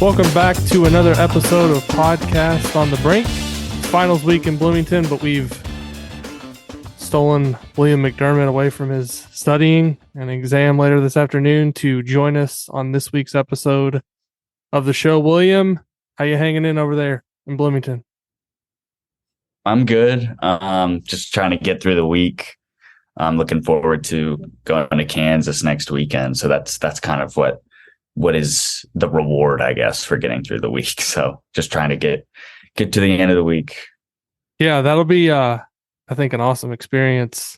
Welcome back to another episode of Podcast on the Brink. It's finals week in Bloomington, but we've stolen William McDermott away from his studying and exam later this afternoon to join us on this week's episode of the show. William, how you hanging in over there in Bloomington? I'm good. Just trying to get through the week. I'm looking forward to going to Kansas next weekend. So that's kind of what is the reward, I guess, for getting through the week. So just trying to get to the end of the week. Yeah, that'll be I think an awesome experience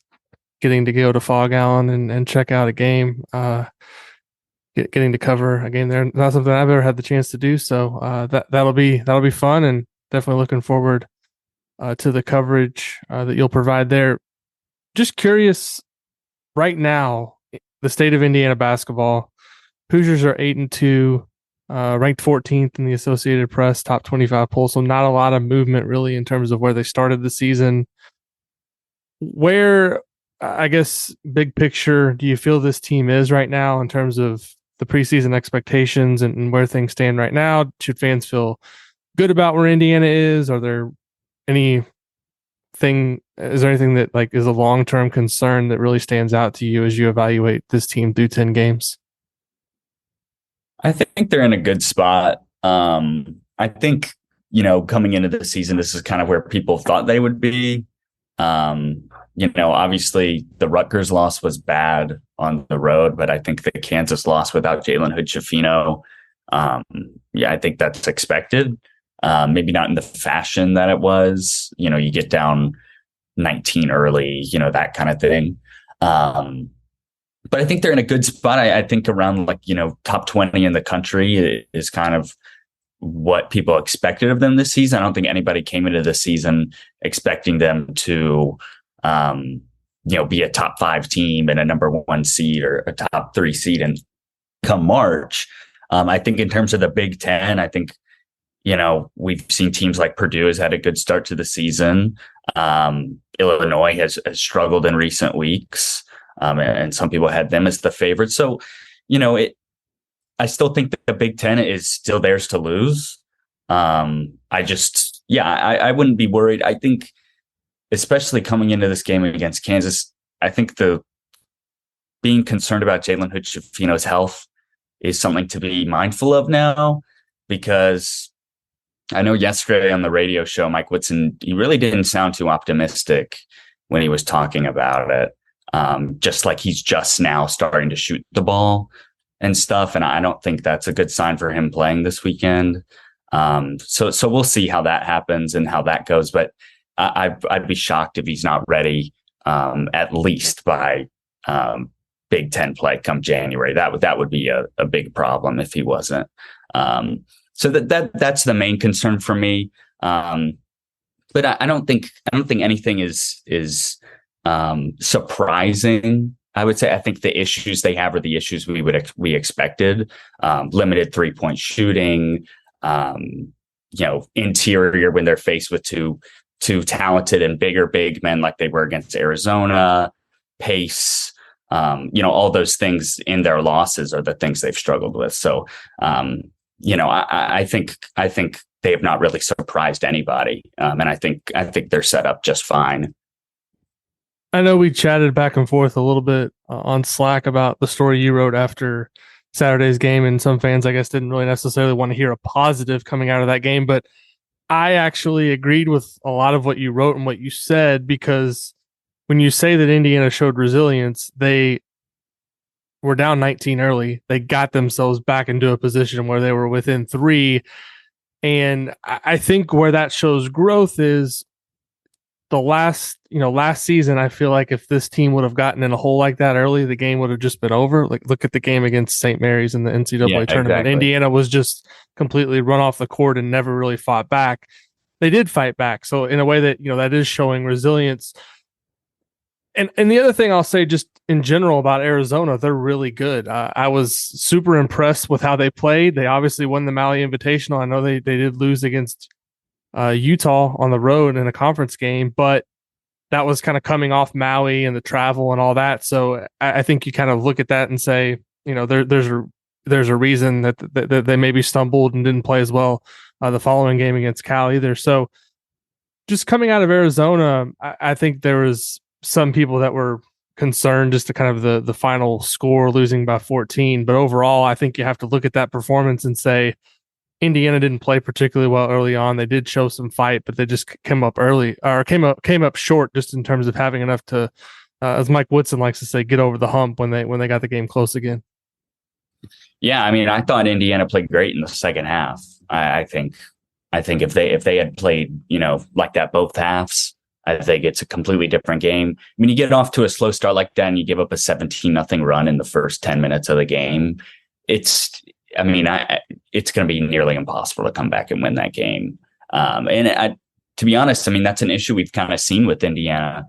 getting to go to Fog Allen and check out a game. Getting to cover a game there, not something I've ever had the chance to do. So that'll be fun, and definitely looking forward to the coverage that you'll provide there. Just curious, right now, the state of Indiana basketball, Hoosiers are 8-2, ranked 14th in the Associated Press top 25 poll. So not a lot of movement really in terms of where they started the season. Where, I guess, big picture, do you feel this team is right now in terms of the preseason expectations and where things stand right now? Should fans feel good about where Indiana is? Are there anything that like is a long-term concern that really stands out to you as you evaluate this team through 10 games? I think they're in a good spot. I think, coming into the season, this is kind of where people thought they would be. Obviously the Rutgers loss was bad on the road, but I think the Kansas loss without Jalen Hood-Schifino, I think that's expected. Maybe not in the fashion that it was, you get down 19 early, that kind of thing. But I think they're in a good spot. I think around top 20 in the country is kind of what people expected of them this season. I don't think anybody came into the season expecting them to, be a top 5 team and a number 1 seed or a top 3 seed and come March. I think in terms of the Big Ten, I think, we've seen teams like Purdue has had a good start to the season. Illinois has struggled in recent weeks. And some people had them as the favorite. So, I still think that the Big Ten is still theirs to lose. I wouldn't be worried. I think, especially coming into this game against Kansas, I think being concerned about Jalen Hood-Schifino's health is something to be mindful of now, because I know yesterday on the radio show, Mike Whitson, he really didn't sound too optimistic when he was talking about it. Just like he's just now starting to shoot the ball and stuff. And I don't think that's a good sign for him playing this weekend. So we'll see how that happens and how that goes. But I'd be shocked if he's not ready, at least by Big Ten play come January. That would be a big problem if he wasn't. So that's the main concern for me. But I don't think anything is surprising. I would say I think the issues they have are the issues we expected. Limited 3-point shooting, interior when they're faced with two talented and bigger big men like they were against Arizona, pace, all those things in their losses are the things they've struggled with. So, I think they have not really surprised anybody. And I think they're set up just fine. I know we chatted back and forth a little bit on Slack about the story you wrote after Saturday's game, and some fans, I guess, didn't really necessarily want to hear a positive coming out of that game, but I actually agreed with a lot of what you wrote and what you said, because when you say that Indiana showed resilience, they were down 19 early. They got themselves back into a position where they were within 3, and I think where that shows growth is the last season. I feel like if this team would have gotten in a hole like that early, the game would have just been over. Like, look at the game against St. Mary's in the NCAA tournament. Exactly. Indiana was just completely run off the court and never really fought back. They did fight back. So in a way that, that is showing resilience. And the other thing I'll say just in general about Arizona, they're really good. I was super impressed with how they played. They obviously won the Maui Invitational. I know they did lose against Utah on the road in a conference game, but that was kind of coming off Maui and the travel and all that. So I think you kind of look at that and say, there's there's a reason that they maybe stumbled and didn't play as well the following game against Cal either. So just coming out of Arizona, I think there was some people that were concerned just to kind of the final score, losing by 14. But overall, I think you have to look at that performance and say Indiana didn't play particularly well early on. They did show some fight, but they just came up early or came up short just in terms of having enough to, as Mike Woodson likes to say, get over the hump when they got the game close again. Yeah, I mean, I thought Indiana played great in the second half. I think if they had played, like that both halves, I think it's a completely different game. I mean, you get off to a slow start like that and you give up a 17-0 run in the first 10 minutes of the game. It's going to be nearly impossible to come back and win that game. To be honest, I mean, that's an issue we've kind of seen with Indiana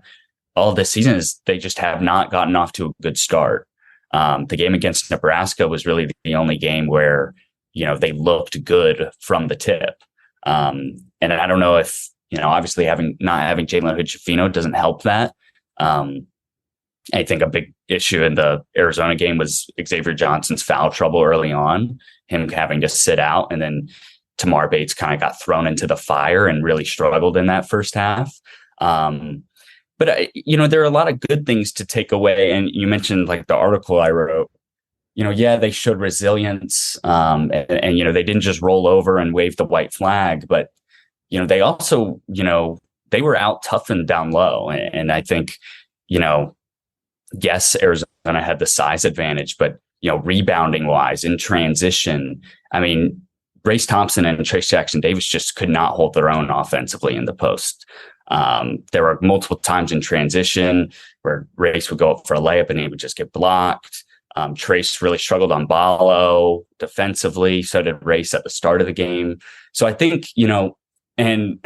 all this season is they just have not gotten off to a good start. The game against Nebraska was really the only game where, they looked good from the tip. And I don't know if, obviously not having Jalen Hood-Schifino doesn't help that. I think a big issue in the Arizona game was Xavier Johnson's foul trouble early on, him having to sit out, and then Tamar Bates kind of got thrown into the fire and really struggled in that first half. But there are a lot of good things to take away. And you mentioned like the article I wrote, they showed resilience and they didn't just roll over and wave the white flag, but, they also, they were out toughened down low. And I think, yes, Arizona had the size advantage, but, rebounding wise in transition, I mean, Brace Thompson and Trace Jackson Davis just could not hold their own offensively in the post. There were multiple times in transition where Race would go up for a layup and he would just get blocked. Trace really struggled on Ballo defensively. So did Race at the start of the game. So I think, and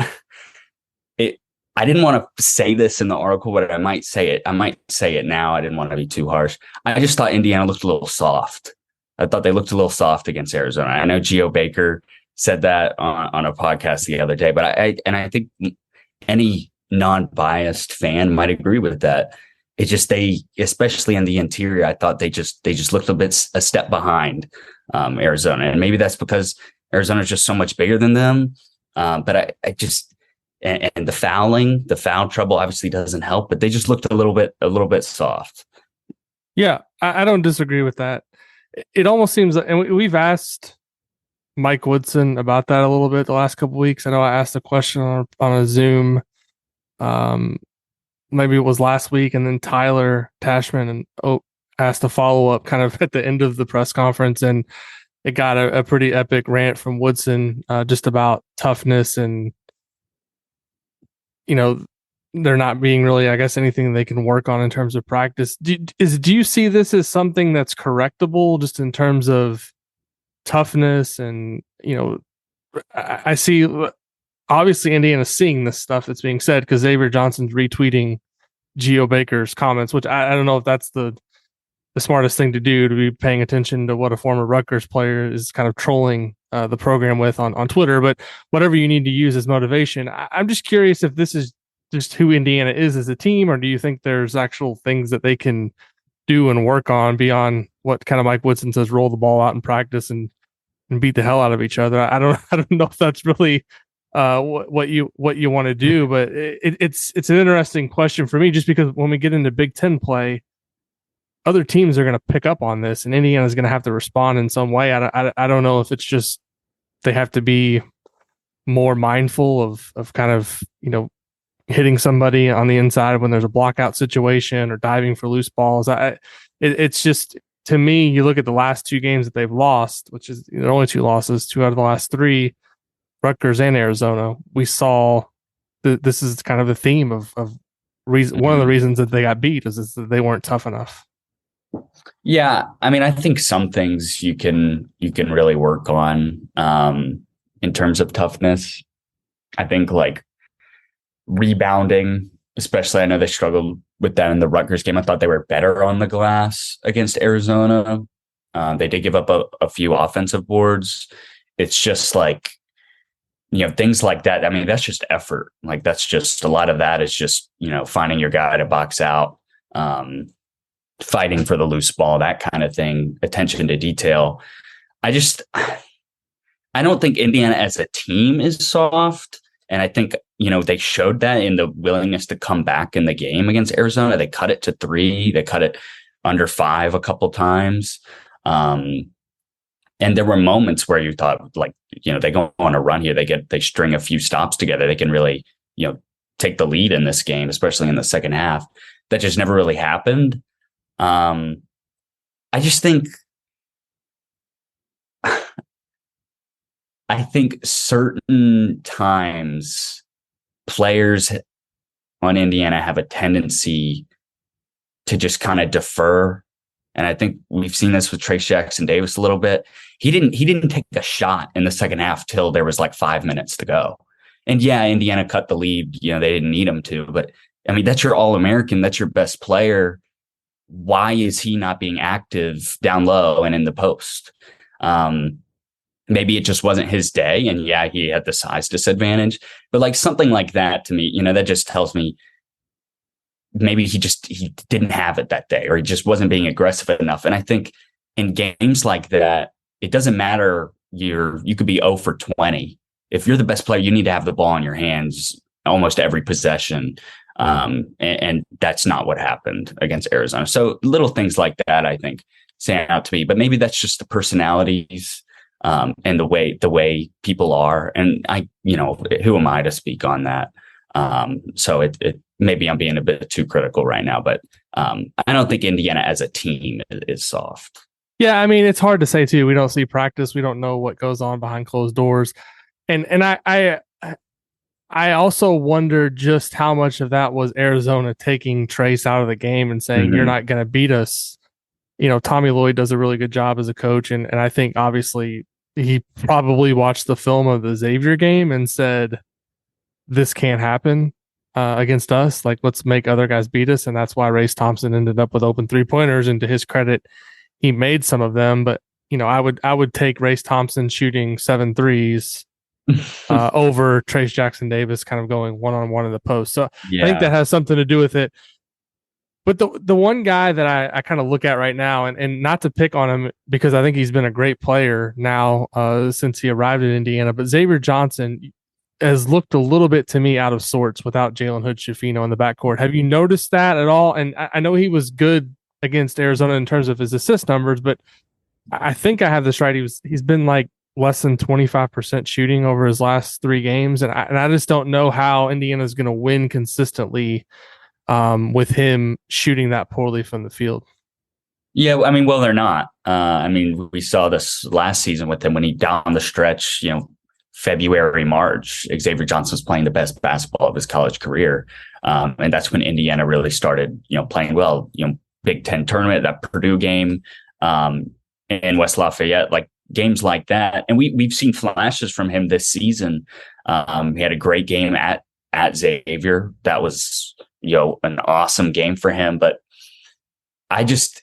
I didn't want to say this in the article, but I might say it now. I didn't want to be too harsh. I just thought Indiana looked a little soft. I thought they looked a little soft against Arizona. I know Geo Baker said that on a podcast the other day, but I think any non-biased fan might agree with that. It's just especially in the interior, I thought they just looked a step behind Arizona, and maybe that's because Arizona is just so much bigger than them. But I just and the foul trouble obviously doesn't help, but they just looked a little bit soft. Yeah, I don't disagree with that. It almost seems like, and we've asked Mike Woodson about that a little bit the last couple of weeks. I know I asked a question on a Zoom. Maybe it was last week, and then Tyler Tashman asked a follow-up kind of at the end of the press conference, and it got a pretty epic rant from Woodson just about toughness and, there not being really, I guess, anything they can work on in terms of practice. Do you see this as something that's correctable just in terms of toughness? And, I see obviously Indiana's seeing this stuff that's being said because Xavier Johnson's retweeting Geo Baker's comments, which I don't know if that's the smartest thing to do, to be paying attention to what a former Rutgers player is kind of trolling the program with on Twitter, but whatever you need to use as motivation. I'm just curious if this is just who Indiana is as a team, or do you think there's actual things that they can do and work on beyond what kind of Mike Woodson says, roll the ball out in practice and beat the hell out of each other? I don't know if that's really what you want to do, but it's an interesting question for me, just because when we get into Big Ten play, other teams are going to pick up on this, and Indiana is going to have to respond in some way. I don't know if it's just they have to be more mindful of kind of hitting somebody on the inside when there's a blockout situation or diving for loose balls. It's just, to me, you look at the last two games that they've lost, which is their only two losses, 2 out of the last 3, Rutgers and Arizona. We saw this is kind of the theme of reason. One of the reasons that they got beat is that they weren't tough enough. Yeah, I mean, I think some things you can really work on in terms of toughness. I think like rebounding, especially, I know they struggled with that in the Rutgers game. I thought they were better on the glass against Arizona. They did give up a few offensive boards. It's just like, things like that. I mean, that's just effort. Like, that's just, a lot of that is just, finding your guy to box out, fighting for the loose ball, that kind of thing, attention to detail. I just I don't think Indiana as a team is soft. And I think, they showed that in the willingness to come back in the game against Arizona. They cut it to 3, they cut it under 5 a couple times. And there were moments where you thought, like, they go on a run here, they string a few stops together, they can really, take the lead in this game, especially in the second half. That just never really happened. I just think I think certain times players on Indiana have a tendency to just kind of defer. And I think we've seen this with Trace Jackson Davis a little bit. He didn't take a shot in the second half till there was like 5 minutes to go. And yeah, Indiana cut the lead. They didn't need him to, but I mean, that's your All-American. That's your best player. Why is he not being active down low and in the post? Maybe it just wasn't his day. And yeah, he had the size disadvantage, but like something like that to me, that just tells me maybe he didn't have it that day, or he just wasn't being aggressive enough. And I think in games like that, it doesn't matter. You could be 0 for 20. If you're the best player, you need to have the ball in your hands almost every possession. And that's not what happened against Arizona. So little things like that, I think, stand out to me, but maybe that's just the personalities, and the way people are. And who am I to speak on that? So it maybe I'm being a bit too critical right now, but I don't think Indiana as a team is soft. Yeah, I mean, it's hard to say too. We don't see practice. We don't know what goes on behind closed doors. And I also wonder just how much of that was Arizona taking Trace out of the game and saying, you're not going to beat us. Tommy Lloyd does a really good job as a coach. And I think obviously he probably watched the film of the Xavier game and said, this can't happen against us. Like, let's make other guys beat us. And that's why Race Thompson ended up with open 3-pointers. And to his credit, he made some of them. But, I would take Race Thompson shooting 7 threes over Trace Jackson Davis kind of going one-on-one in the post. So yeah. I think that has something to do with it. But the one guy that I kind of look at right now, and not to pick on him because I think he's been a great player now since he arrived in Indiana, but Xavier Johnson has looked a little bit to me out of sorts without Jalen Hood-Schifino in the backcourt. Have you noticed that at all? And I know he was good against Arizona in terms of his assist numbers, but I think I have this right. He's been like less than 25% shooting over his last 3 games. And I just don't know how Indiana's going to win consistently with him shooting that poorly from the field. Yeah, I mean, well, they're not. We saw this last season with him when he down the stretch, February, March, Xavier Johnson was playing the best basketball of his college career. And that's when Indiana really started, playing well, Big Ten tournament, that Purdue game, in West Lafayette, like games like that. And we've seen flashes from him this season. He had a great game at Xavier. That was, an awesome game for him. But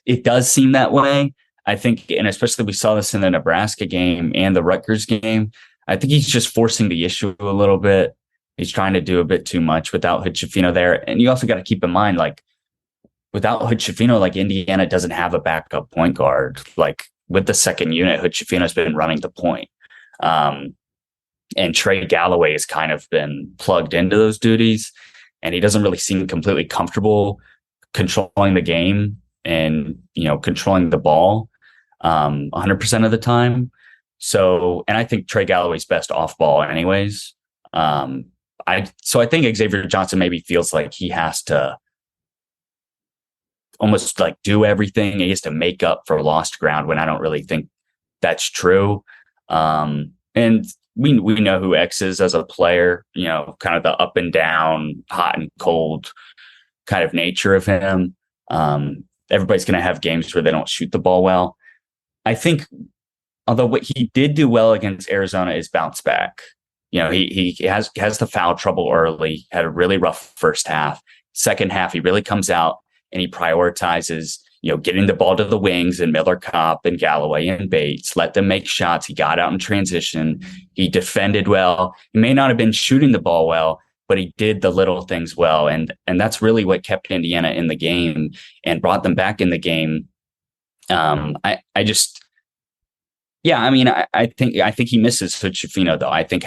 it does seem that way. I think, and especially we saw this in the Nebraska game and the Rutgers game. I think he's just forcing the issue a little bit. He's trying to do a bit too much without Hood-Schifino there. And you also got to keep in mind, like, without Hood-Schifino, like, Indiana doesn't have a backup point guard. Like, with the second unit, Hood-Schifino's been running the point. And Trey Galloway has kind of been plugged into those duties. And he doesn't really seem completely comfortable controlling the game and, controlling the ball 100% of the time. So, and I think Trey Galloway's best off ball anyways. I think Xavier Johnson maybe feels like he has to almost like do everything. He has to make up for lost ground when I don't really think that's true. And we know who X is as a player, kind of the up and down, hot and cold kind of nature of him. Everybody's going to have games where they don't shoot the ball well. I think, although what he did do well against Arizona is bounce back. He has the foul trouble early, had a really rough first half. Second half, he really comes out and he prioritizes, getting the ball to the wings and Miller Kopp and Galloway and Bates, let them make shots. He got out in transition. He defended well. He may not have been shooting the ball well, but he did the little things well. And that's really what kept Indiana in the game and brought them back in the game. Yeah, I mean, I think he misses Hood-Schifino though. I think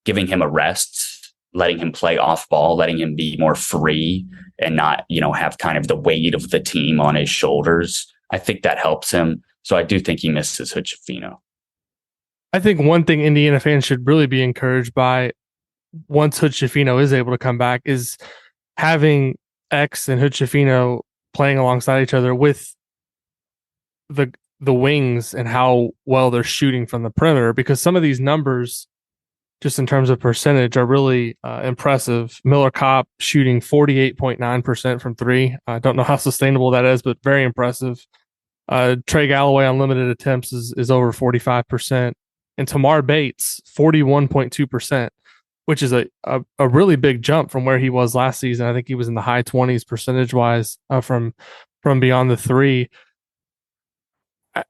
giving him a rest, letting him play off ball, letting him be more free and not, have kind of the weight of the team on his shoulders. I think that helps him. So I do think he misses Hood-Schifino. I think one thing Indiana fans should really be encouraged by once Hood-Schifino is able to come back is having X and Hood-Schifino playing alongside each other with the wings and how well they're shooting from the perimeter, because some of these numbers, just in terms of percentage, are really impressive. Miller Kopp shooting 48.9% from three. I don't know how sustainable that is, but very impressive. Trey Galloway on limited attempts is over 45%. And Tamar Bates, 41.2%, which is a really big jump from where he was last season. I think he was in the high 20s percentage-wise from beyond the three.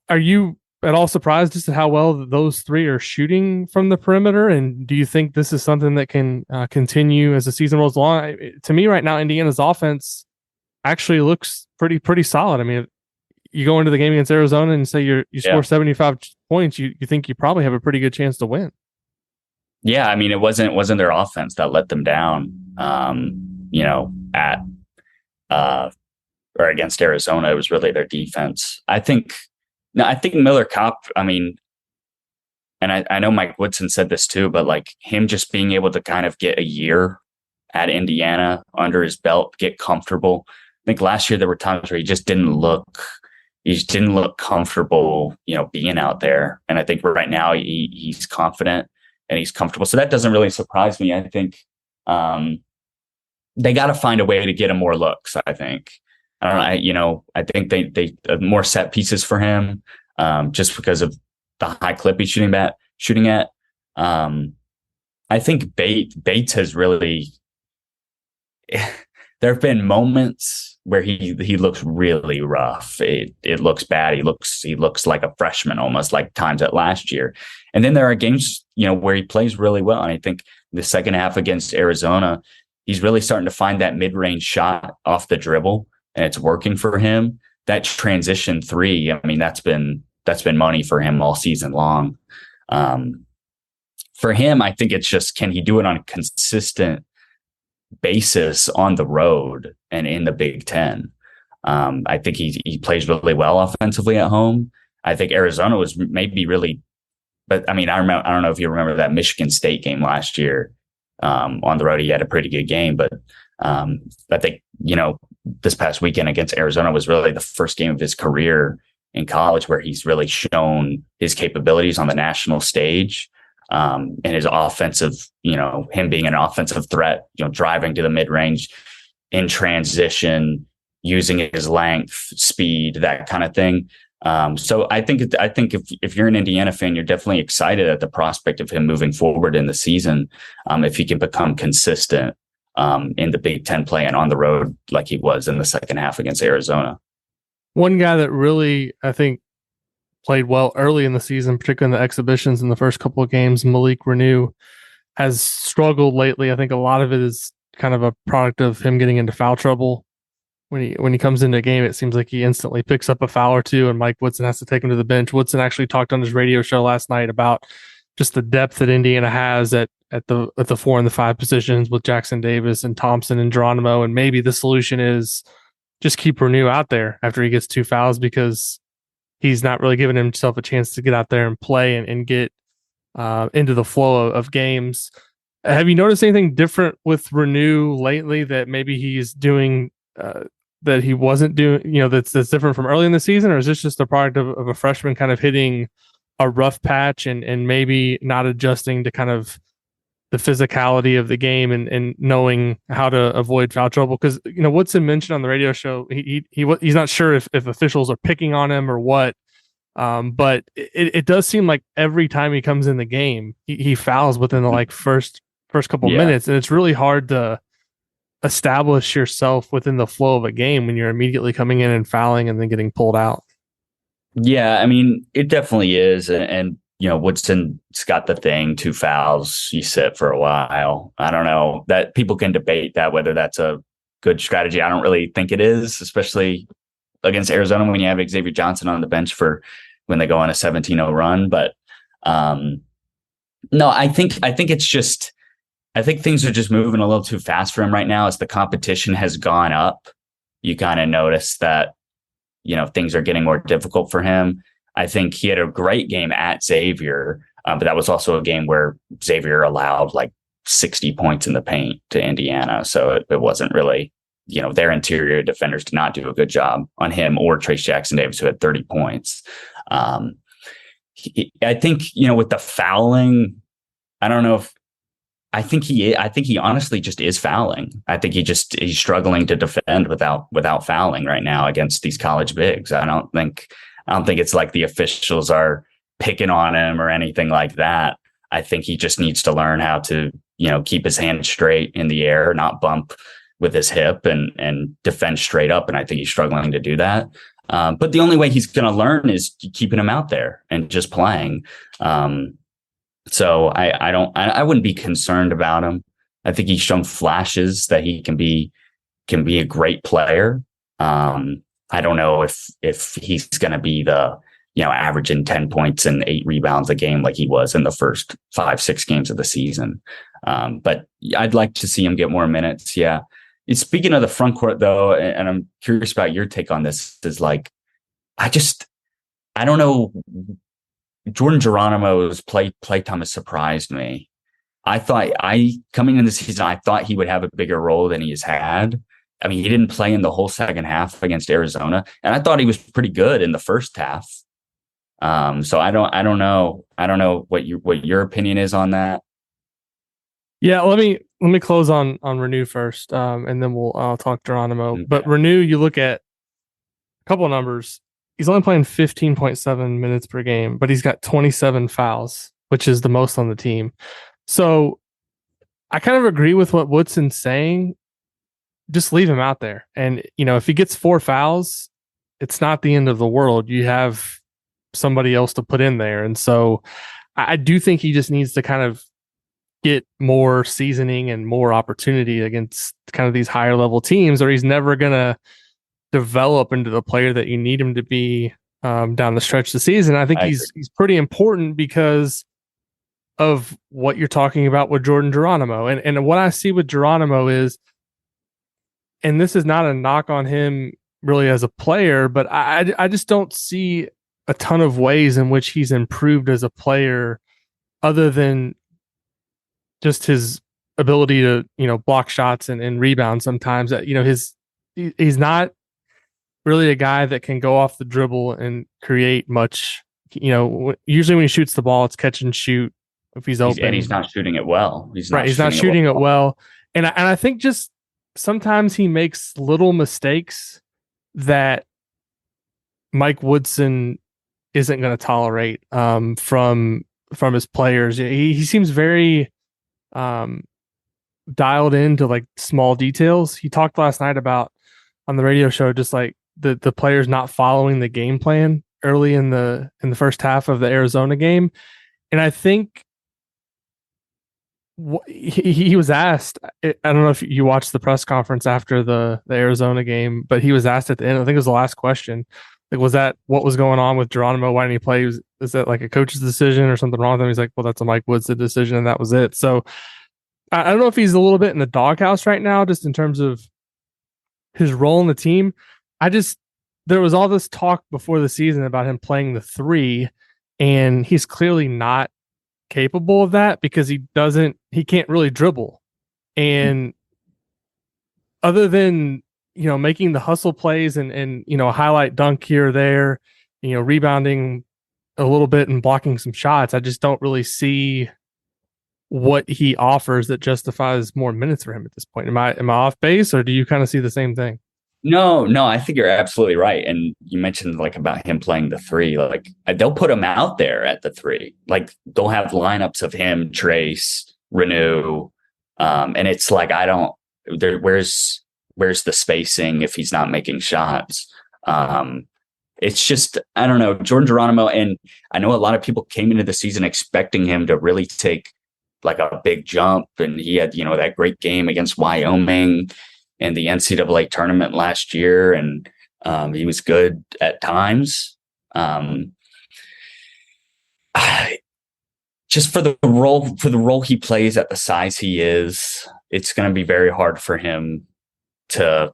Are you at all surprised as to how well those three are shooting from the perimeter? And do you think this is something that can continue as the season rolls along? To me, right now, Indiana's offense actually looks pretty solid. I mean, you go into the game against Arizona and say you score 75 points, you think you probably have a pretty good chance to win. Yeah, I mean, it wasn't their offense that let them down. At or against Arizona, it was really their defense. I think Miller Kopp, I mean, and I know Mike Woodson said this too, but like him just being able to kind of get a year at Indiana under his belt, get comfortable. I think last year there were times where he just didn't look comfortable, being out there. And I think right now he's confident and he's comfortable. So that doesn't really surprise me. I think they got to find a way to get him more looks, I think. I don't know. I think they more set pieces for him, just because of the high clip he's shooting at. I think Bates has really. There have been moments where he looks really rough. It looks bad. He looks like a freshman, almost like times at last year. And then there are games, where he plays really well. And I think the second half against Arizona, he's really starting to find that mid-range shot off the dribble. And it's working for him. That transition three, I mean, that's been money for him all season long. For him, I think it's just, can he do it on a consistent basis on the road and in the Big Ten? I think he plays really well offensively at home. I think Arizona was maybe really, but I mean, I don't know if you remember that Michigan State game last year. On the road, he had a pretty good game, but I think, this past weekend against Arizona was really the first game of his career in college where he's really shown his capabilities on the national stage, and his offensive, him being an offensive threat, driving to the mid range in transition, using his length, speed, that kind of thing. So I think if you're an Indiana fan, you're definitely excited at the prospect of him moving forward in the season, if he can become consistent in the Big Ten play and on the road like he was in the second half against Arizona. One guy that really, I think, played well early in the season, particularly in the exhibitions in the first couple of games, Malik Renew, has struggled lately. I think a lot of it is kind of a product of him getting into foul trouble. When he comes into a game, it seems like he instantly picks up a foul or two, and Mike Woodson has to take him to the bench. Woodson actually talked on his radio show last night about just the depth that Indiana has at the 4 and the 5 positions with Jackson Davis and Thompson and Geronimo, and maybe the solution is just keep Renew out there after he gets 2 fouls, because he's not really giving himself a chance to get out there and play and get into the flow of games. Have you noticed anything different with Renew lately that maybe he's doing that he wasn't doing, that's different from early in the season? Or is this just a product of a freshman kind of hitting a rough patch and maybe not adjusting to kind of the physicality of the game and knowing how to avoid foul trouble? Because, Woodson mentioned on the radio show, he's not sure if officials are picking on him or what. But it does seem like every time he comes in the game, he fouls within the first couple minutes. And it's really hard to establish yourself within the flow of a game when you're immediately coming in and fouling and then getting pulled out. Yeah, I mean, it definitely is. And Woodson's got the thing, 2 fouls, you sit for a while. I don't know, that people can debate that, whether that's a good strategy. I don't really think it is, especially against Arizona when you have Xavier Johnson on the bench for when they go on a 17-0 run. But no, I think it's just, I think things are just moving a little too fast for him right now. As the competition has gone up, you kind of notice that, things are getting more difficult for him. I think he had a great game at Xavier, but that was also a game where Xavier allowed like 60 points in the paint to Indiana. So it wasn't really, their interior defenders did not do a good job on him or Trace Jackson Davis, who had 30 points. I think, with the fouling, I don't know if, I think he honestly just is fouling. I think he's struggling to defend without fouling right now against these college bigs. I don't think it's like the officials are picking on him or anything like that. I think he just needs to learn how to, keep his hand straight in the air, not bump with his hip, and defend straight up. And I think he's struggling to do that. But the only way he's going to learn is keeping him out there and just playing. So I wouldn't be concerned about him. I think he's shown flashes that he can be a great player. I don't know if he's going to be the, averaging 10 points and 8 rebounds a game like he was in the first 5-6 games of the season. But I'd like to see him get more minutes. Yeah. Speaking of the front court though, and I'm curious about your take on this, is like, I don't know. Jordan Geronimo's play time has surprised me. Coming in the season, I thought he would have a bigger role than he has had. I mean, he didn't play in the whole second half against Arizona, and I thought he was pretty good in the first half. So I don't know what your opinion is on that. Yeah, let me close on Renew first, and then I'll talk Geronimo. Okay. But Renew, you look at a couple of numbers. He's only playing 15.7 minutes per game, but he's got 27 fouls, which is the most on the team. So I kind of agree with what Woodson's saying. Just leave him out there. And, if he gets 4 fouls, it's not the end of the world. You have somebody else to put in there. And so I do think he just needs to kind of get more seasoning and more opportunity against kind of these higher level teams, or he's never going to develop into the player that you need him to be down the stretch of the season. I think he's pretty important because of what you're talking about with Jordan Geronimo. And what I see with Geronimo is, and this is not a knock on him really as a player, but I just don't see a ton of ways in which he's improved as a player other than just his ability to, block shots and rebound sometimes. That, he's not really a guy that can go off the dribble and create much. Usually when he shoots the ball, it's catch and shoot if he's open. And he's not shooting it well. He's not shooting it well. And I think just sometimes he makes little mistakes that Mike Woodson isn't going to tolerate from his players. He seems very dialed into like small details. He talked last night about on the radio show, just like the players not following the game plan early in the first half of the Arizona game. And I think he was asked, I don't know if you watched the press conference after the Arizona game, but he was asked at the end, I think it was the last question, like, was that what was going on with Geronimo? Why didn't he play? Is that like a coach's decision or something wrong with him? He's like, well, that's a Mike Woodson decision, and that was it. So I don't know if he's a little bit in the doghouse right now, just in terms of his role in the team. There was all this talk before the season about him playing the 3, and he's clearly not capable of that because he can't really dribble. And other than, making the hustle plays and a highlight dunk here or there, rebounding a little bit and blocking some shots, I just don't really see what he offers that justifies more minutes for him at this point. Am I off base, or do you kind of see the same thing? No, I think you're absolutely right. And you mentioned like about him playing the 3, like they'll put him out there at the 3. Like they'll have lineups of him, Trace, Renew. And it's like, where's the spacing if he's not making shots? It's just, I don't know, Jordan Geronimo. And I know a lot of people came into the season expecting him to really take like a big jump. And he had, that great game against Wyoming in the NCAA tournament last year. And he was good at times. just for the role he plays at the size he is, it's going to be very hard for him to,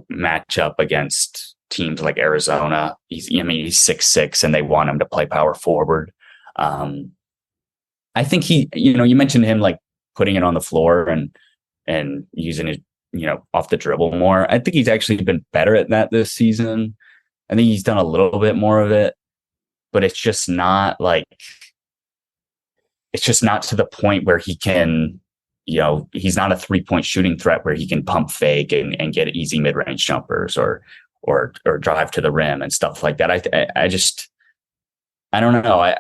match up against teams like Arizona. He's 6'6", and they want him to play power forward. I think you mentioned him like putting it on the floor and using it, off the dribble more. I think he's actually been better at that this season. I think he's done a little bit more of it, but it's just not to the point where he can, he's not a 3-point shooting threat where he can pump fake and get easy mid-range jumpers or drive to the rim and stuff like that. I don't know.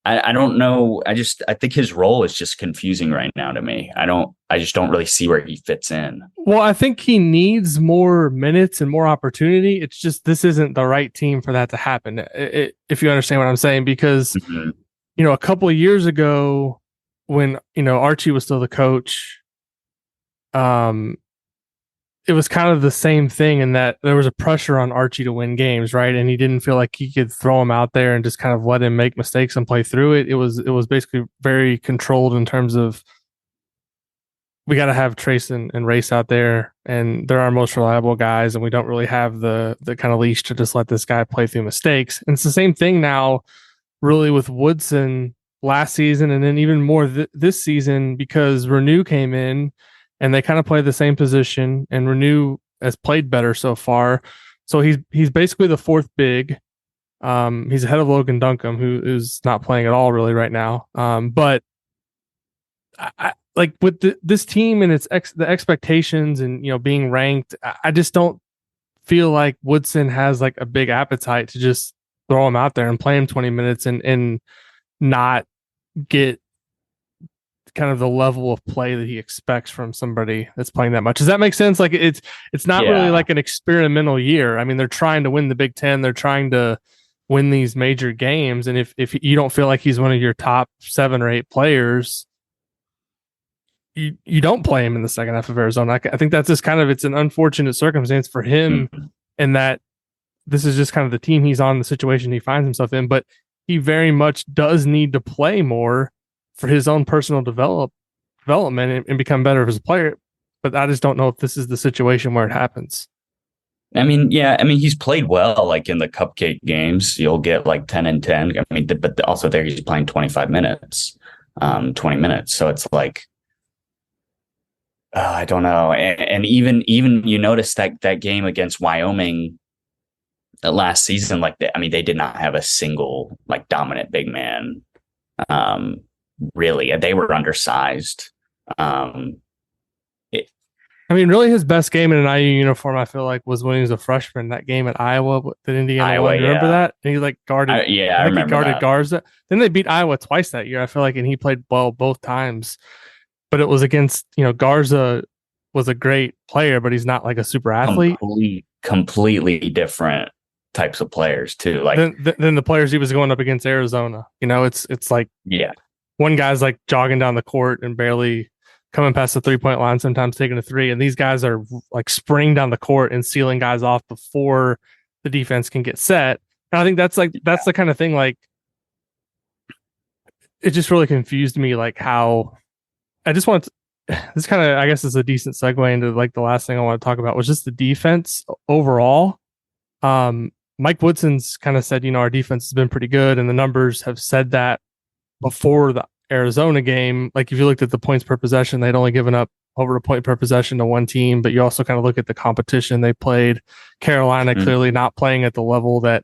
I don't know. I think his role is just confusing right now to me. I just don't really see where he fits in. Well, I think he needs more minutes and more opportunity. It's just, this isn't the right team for that to happen. If you understand what I'm saying, because, a couple of years ago when, Archie was still the coach, it was kind of the same thing in that there was a pressure on Archie to win games, right? And he didn't feel like he could throw him out there and just kind of let him make mistakes and play through it. It was basically very controlled in terms of, we got to have Trace and Race out there, and they're our most reliable guys, and we don't really have the kind of leash to just let this guy play through mistakes. And it's the same thing now, really, with Woodson last season, and then even more this season, because Renew came in and they kind of play the same position, and Renew has played better so far. So he's basically the fourth big. He's ahead of Logan Duncombe, who is not playing at all really right now. But I like with this team and the expectations and being ranked, I just don't feel like Woodson has like a big appetite to just throw him out there and play him 20 minutes and not get kind of the level of play that he expects from somebody that's playing that much. Does that make sense? Like it's not really like an experimental year. I mean, they're trying to win the Big Ten. They're trying to win these major games. And if you don't feel like he's one of your top 7 or 8 players, you don't play him in the second half of Arizona. I think that's just kind of, it's an unfortunate circumstance for him, and that this is just kind of the team he's on, the situation he finds himself in. But he very much does need to play more for his own personal development and become better as a player. But I just don't know if this is the situation where it happens. I mean, he's played well, like in the cupcake games, you'll get like 10 and 10. I mean, but also there he's playing 25 minutes, 20 minutes. So it's like, I don't know. And even you notice that game against Wyoming last season, they did not have a single like dominant big man. Really, they were undersized. Really his best game in an IU uniform, I feel like, was when he was a freshman. That game at Iowa that Indiana won. Remember that? And he like guarded. I think he guarded Garza. Then they beat Iowa twice that year, I feel like, and he played well both times. But it was against, Garza was a great player, but he's not like a super athlete. Completely different types of players too. Like than the players he was going up against Arizona. It's like, one guy's like jogging down the court and barely coming past the 3-point line, sometimes taking a 3. And these guys are like sprinting down the court and sealing guys off before the defense can get set. And I think that's the kind of thing, like, it just really confused me, like how I just want to, this kind of, I guess, is a decent segue into like the last thing I want to talk about, was just the defense overall. Mike Woodson's kind of said, our defense has been pretty good, and the numbers have said that before the Arizona game. Like if you looked at the points per possession, they'd only given up over a point per possession to one team, but you also kind of look at the competition they played. Carolina clearly not playing at the level that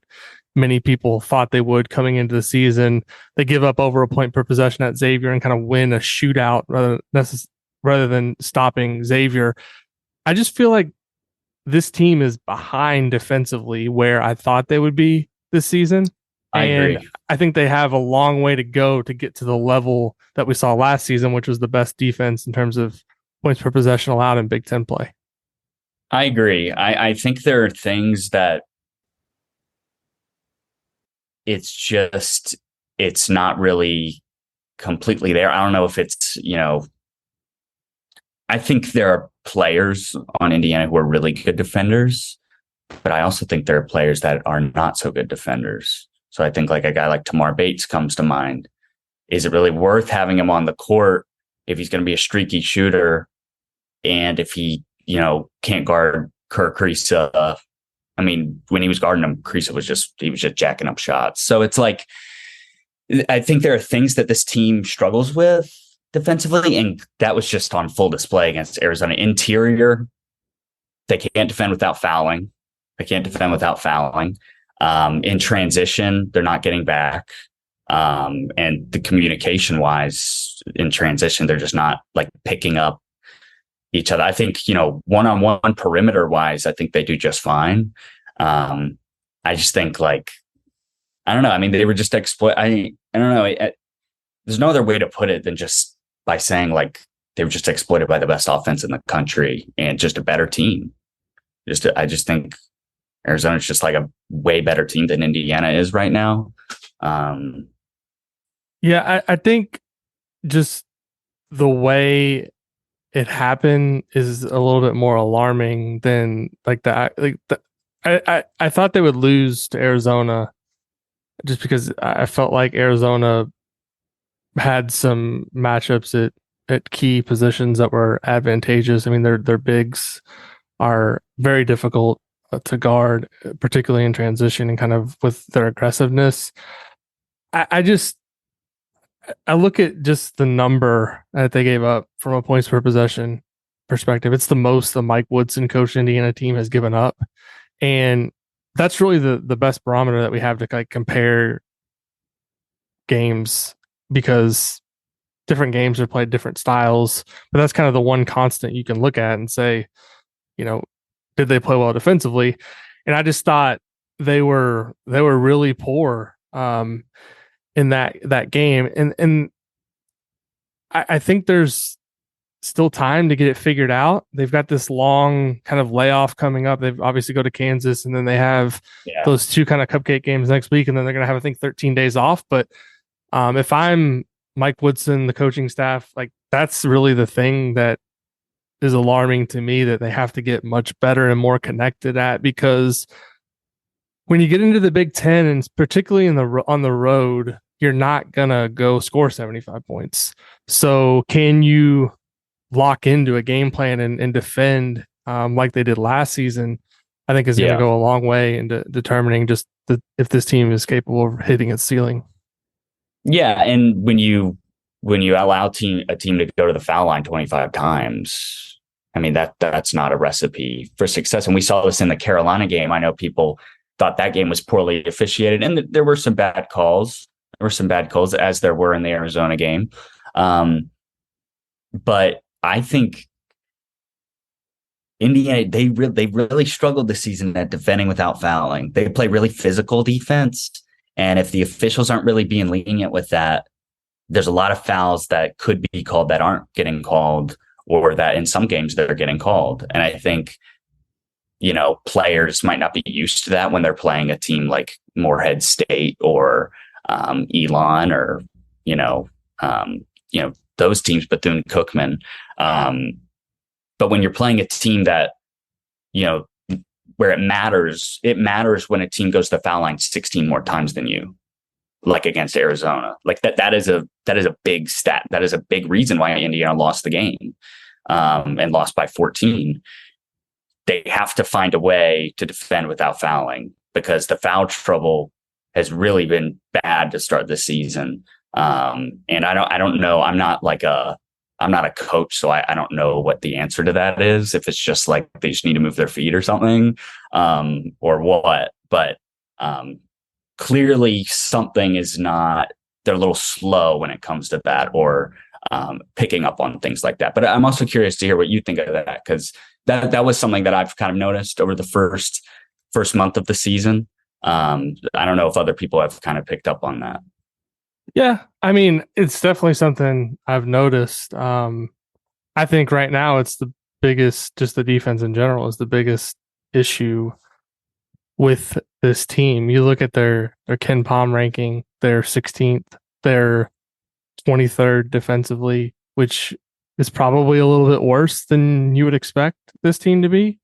many people thought they would coming into the season. They give up over a point per possession at Xavier and kind of win a shootout rather than stopping Xavier. I just feel like this team is behind defensively where I thought they would be this season. I agree. I think they have a long way to go to get to the level that we saw last season, which was the best defense in terms of points per possession allowed in Big Ten play. I agree. I think there are things that it's not really completely there. I don't know if it's, I think there are players on Indiana who are really good defenders, but I also think there are players that are not so good defenders. So I think like a guy like Tamar Bates comes to mind. Is it really worth having him on the court if he's going to be a streaky shooter and if he, can't guard Kirk Kriisa? I mean, when he was guarding him, Kriisa was just jacking up shots. So it's like, I think there are things that this team struggles with defensively, and that was just on full display against Arizona. Interior, they can't defend without fouling. In transition, they're not getting back. And the communication wise in transition, they're just not like picking up each other. I think, one-on-one perimeter wise, I think they do just fine. I just think like, I don't know. I mean, they were just I don't know. There's no other way to put it than just by saying like they were just exploited by the best offense in the country and just a better team. I just think Arizona's just like a way better team than Indiana is right now. Yeah, I think just the way it happened is a little bit more alarming than like I thought they would lose to Arizona just because I felt like Arizona had some matchups at key positions that were advantageous. I mean, their bigs are very difficult to guard, particularly in transition and kind of with their aggressiveness. I look at just the number that they gave up from a points per possession perspective. It's the most the Mike Woodson coached Indiana team has given up. And that's really the best barometer that we have to like compare games, because different games are played different styles. But that's kind of the one constant you can look at and say, did they play well defensively? And I just thought they were really poor in that game. And I think there's still time to get it figured out. They've got this long kind of layoff coming up. They've obviously go to Kansas, and then they have those two kind of cupcake games next week, and then they're going to have, I think, 13 days off. But if I'm Mike Woodson, the coaching staff, like that's really the thing that is alarming to me, that they have to get much better and more connected at, because when you get into the Big Ten, and particularly on the road, you're not gonna go score 75 points. So can you lock into a game plan and defend like they did last season? I think is going to go a long way into determining just if this team is capable of hitting its ceiling. Yeah, and when you allow a team to go to the foul line 25 times, I mean that's not a recipe for success. And we saw this in the Carolina game. I know people thought that game was poorly officiated, and there were some bad calls. As there were in the Arizona game. But I think Indiana, they really struggled this season at defending without fouling. They play really physical defense. And if the officials aren't really being lenient with that, there's a lot of fouls that could be called that aren't getting called, or that in some games they're getting called. And I think, players might not be used to that when they're playing a team like Morehead State or Elon or, those teams, Bethune-Cookman. But when you're playing a team that, where it matters when a team goes to the foul line 16 more times than you, like against Arizona. Like that is a big stat. That is a big reason why Indiana lost the game and lost by 14. They have to find a way to defend without fouling, because the foul trouble has really been bad to start this season. And I don't know. I'm not a coach, so I don't know what the answer to that is. If it's just like they just need to move their feet or something, or what. But clearly something is not. They're a little slow when it comes to that, or picking up on things like that. But I'm also curious to hear what you think of that, because that was something that I've kind of noticed over the first month of the season. I don't know if other people have kind of picked up on that. Yeah, I mean, it's definitely something I've noticed. I think right now it's the biggest, just the defense in general is the biggest issue with this team. You look at their Ken Pom ranking, they're 16th, they're 23rd defensively, which is probably a little bit worse than you would expect this team to be,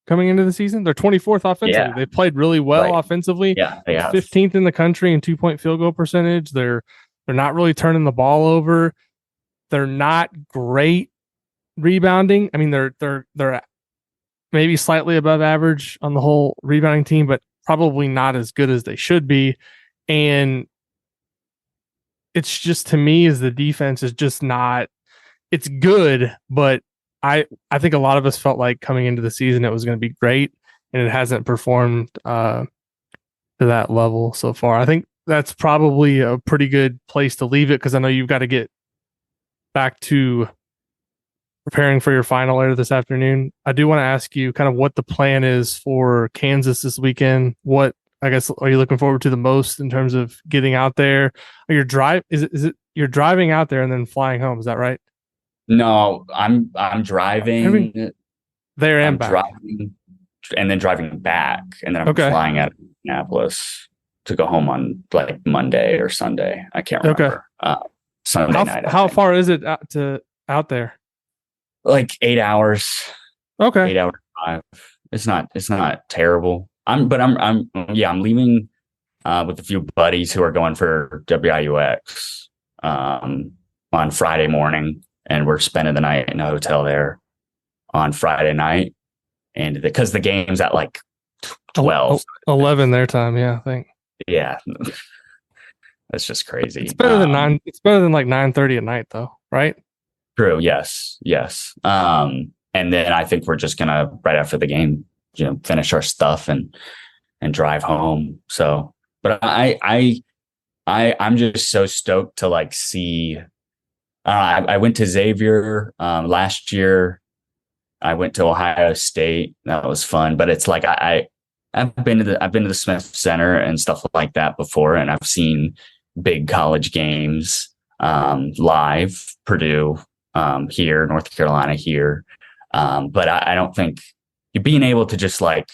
coming into the season. They're 24th offensively. Yeah. They played really well offensively. Yeah, they have. 15th in the country in 2-point field goal percentage. They're not really turning the ball over. They're not great rebounding. I mean, they're maybe slightly above average on the whole rebounding team, but probably not as good as they should be. And it's just, to me, is the defense is just not, it's good, but I think a lot of us felt like coming into the season it was going to be great, and it hasn't performed to that level so far. I think that's probably a pretty good place to leave it, because I know you've got to get back to preparing for your final later this afternoon. I do want to ask you kind of what the plan is for Kansas this weekend. What, I guess, are you looking forward to the most in terms of getting out there? Is it you're driving out there and then flying home? Is that right? No, I'm driving there and back. Driving, and then driving back, and then I'm flying out of Indianapolis to go home on like Monday or Sunday. I can't remember. Sunday night. How far is it out there? Like 8 hours. Okay. 8 hour drive. It's not terrible. I'm leaving with a few buddies who are going for WIUX on Friday morning, and we're spending the night in a hotel there on Friday night. And because the game's at like 12, 11 their time, I think. Yeah. That's just crazy. It's better than 9. It's better than like 9:30 at night, though, right? True. Yes. And then I think we're just gonna, right after the game, finish our stuff and drive home. So, but I'm just so stoked to like see. I went to Xavier last year. I went to Ohio State. That was fun. But it's like I've been to the Smith Center and stuff like that before, and I've seen big college games live. Purdue here, North Carolina here. But I don't think being able to just like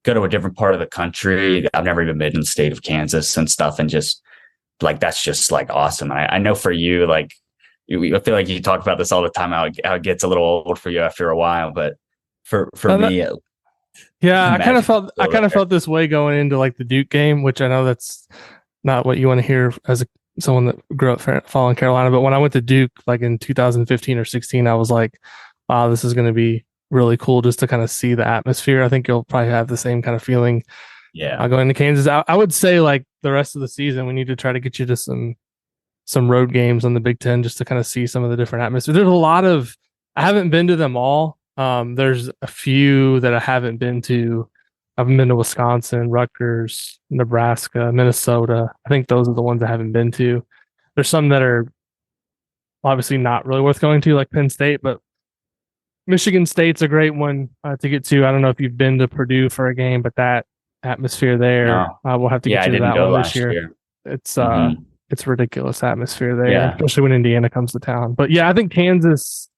go to a different part of the country. I've never even been in the state of Kansas and stuff, and just like that's just like awesome. I know for you, like I feel like you talk about this all the time, how it gets a little old for you after a while, but for me, I kind of felt this way going into like the Duke game, which I know that's not what you want to hear as someone that grew up following Carolina. But when I went to Duke, like in 2015 or 16, I was like, wow, this is going to be really cool just to kind of see the atmosphere. I think you'll probably have the same kind of feeling. Yeah. Going to Kansas. I would say like the rest of the season, we need to try to get you to some road games on the Big Ten just to kind of see some of the different atmosphere. There's a lot of, I haven't been to them all. There's a few that I haven't been to. I've been to Wisconsin, Rutgers, Nebraska, Minnesota. I think those are the ones I haven't been to. There's some that are obviously not really worth going to, like Penn State, but Michigan State's a great one to get to. I don't know if you've been to Purdue for a game, but that atmosphere there, we'll have to get you to that one this year. It's ridiculous atmosphere there, especially when Indiana comes to town. But I think Kansas,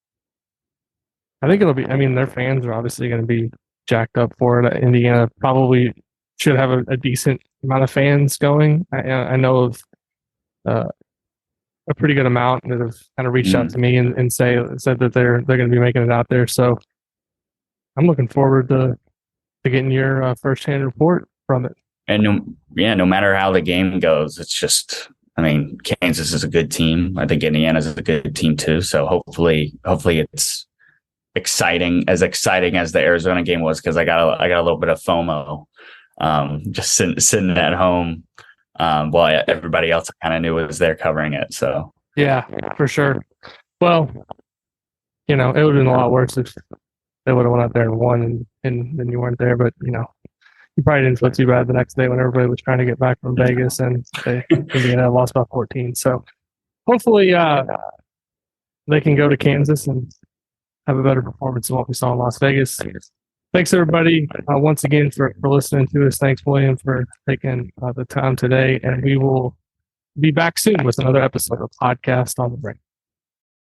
I think it'll be, I mean, their fans are obviously going to be jacked up for it. Indiana probably should have a decent amount of fans going. I know of a pretty good amount that have kind of reached out to me and said that they're going to be making it out there. So I'm looking forward to getting your firsthand report from it. And no matter how the game goes, it's just, I mean, Kansas is a good team. I think Indiana is a good team too. So hopefully it's exciting as the Arizona game was, because I got a little bit of FOMO, just sitting at home while everybody else kind of knew was there covering it. So yeah, for sure. Well, it would have been a lot worse if they would have went out there and won and then you weren't there. But you probably didn't feel too bad the next day when everybody was trying to get back from Vegas and Indiana lost by 14. So hopefully they can go to Kansas and have a better performance than what we saw in Las Vegas. Thanks, everybody, once again for listening to us. Thanks, William, for taking the time today. And we will be back soon with another episode of Podcast on the Brink.